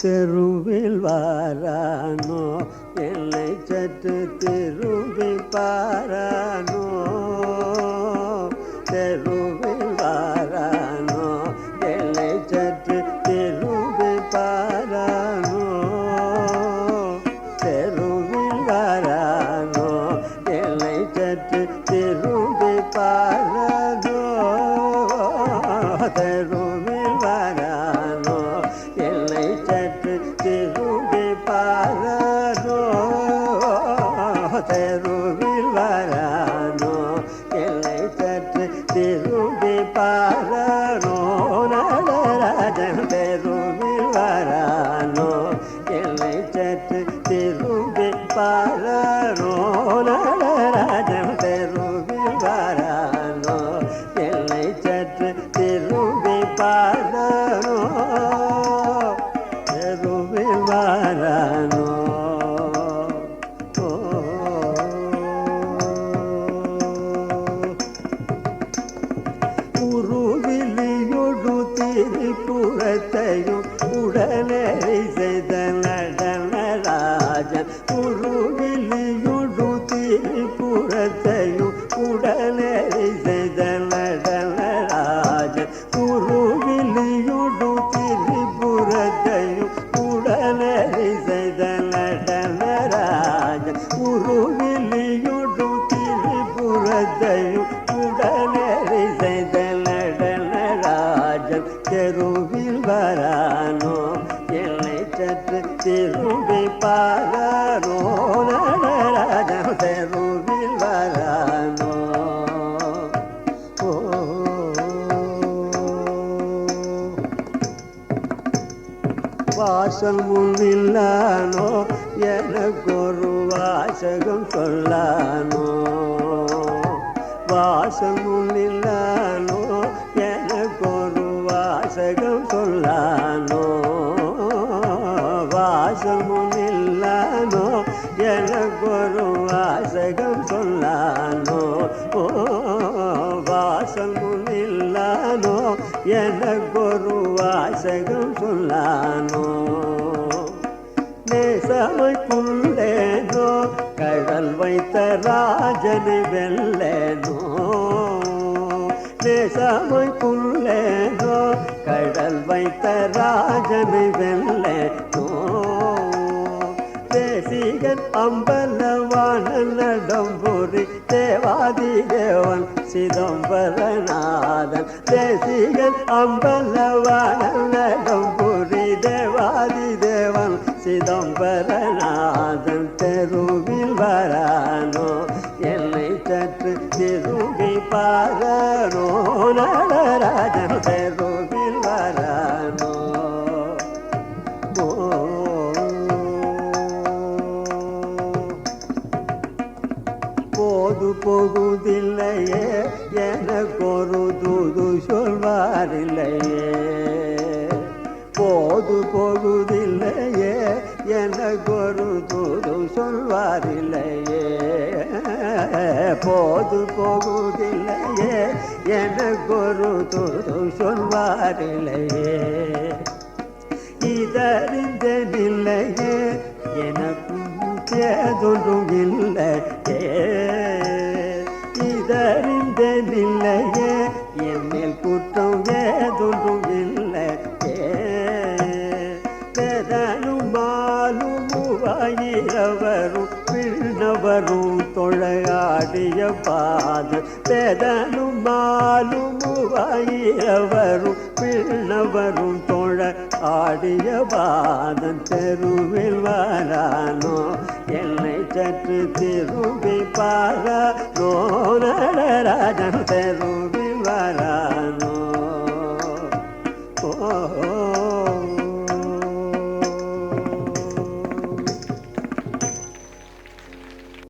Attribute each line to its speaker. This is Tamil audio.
Speaker 1: தெருவில் வாரானோ என்னை சற்று திரும்பி பாரானோ தெருவில் வாரானோ என்னை சற்று திரும்பி பாரானோ தெருவில் வாரானோ என்னை சற்று திரும்பி பாரானோ தெருவில் வாரானோ என்னை சற்று திரும்பி பாரானோ தெருவில் வாரானோ என்னை சற்று திரும்பி பாரானோ நடராஜன் தெருவில் வாரானோ என்னை சற்று திரும்பி பாரானோ நடராஜன் தெருவில் வாரானோ என்னை சற்று திரும்பி பாரானோ தெருவில் வாரானோ உருவிலியொடு திரிபுரத்தையும் உடனடி செய்த நடனராஜன் உருவிலியொடு திரிபுரத்தையும் உடனடி செய்த நடனராஜன் உருவிலியொடு திரிபுரத்தையும் உடனடி செய்த நடனராஜன் உருவிலியொடு திரிபுரத்தையும் உடனடி செய்த நடனராஜன் தெருவில் வரானோ என்னை சற்று திரும்பி பாரானோ நடராஜன் தெருவில் வரானோ வாசல் முன்னில்லானோ எனக்கொரு வாசகம் சொல்லானோ வாசல் முன்னில்லானோ எனக்கொரு வாசகம் சொல்லானோ வாசல் முன்னில்லானோ எனக்கொரு வாசகம் சொல்லானோ வாசல் முன்னில்லானோ எனக்கொரு வாசகம் சொல்லானோ நேசமைக்குள்ளேனோ கடல் வைத்த ராஜனை வெல்லேனோ நேசமைக்குள்ளேனோ கடல் வைத்த ராஜனை வெல்லேனோ தேசிகன் அம்பலவான நடம்புரி தேவாதி தேவன் சிதம்பரநாதன் தேசிகன் அம்பலவான நடம்புரி தேவாதி தேவன் சிதம்பரநாதன் தெருவில் வரானோ என்னை சற்று திரும்பி பாரானோ நடராஜன் தெருவில் வரானோ போது போகுதில்லையே எனக்கொரு தூது சொல்வாரில்லையே போது போகுதில்லையே எனக்கொரு தூது சொல்வாரில்லையே போது போகுதில்லையே எனக்கொரு தூது சொல்வாரில்லையே இதறிந்ததில்லையே எனக்கும் ஏதொன்றும் இல்லையே இதறிந்ததில்லையே என்னில் குற்றம் ஏதொன்றும் இல்லையே பெதனும் மாலும் மூவாயிரவரும் பின்னவரும் தொழையாடிய பாதம் பெதனும் மாலும் மூவாயிரவரும் பின்னவரும் தொழ ஆடிய பாதம் தெருவில் வரானோ என்னை சற்று திரும்பி பாரானோ நடராஜன் தெருவில் வரா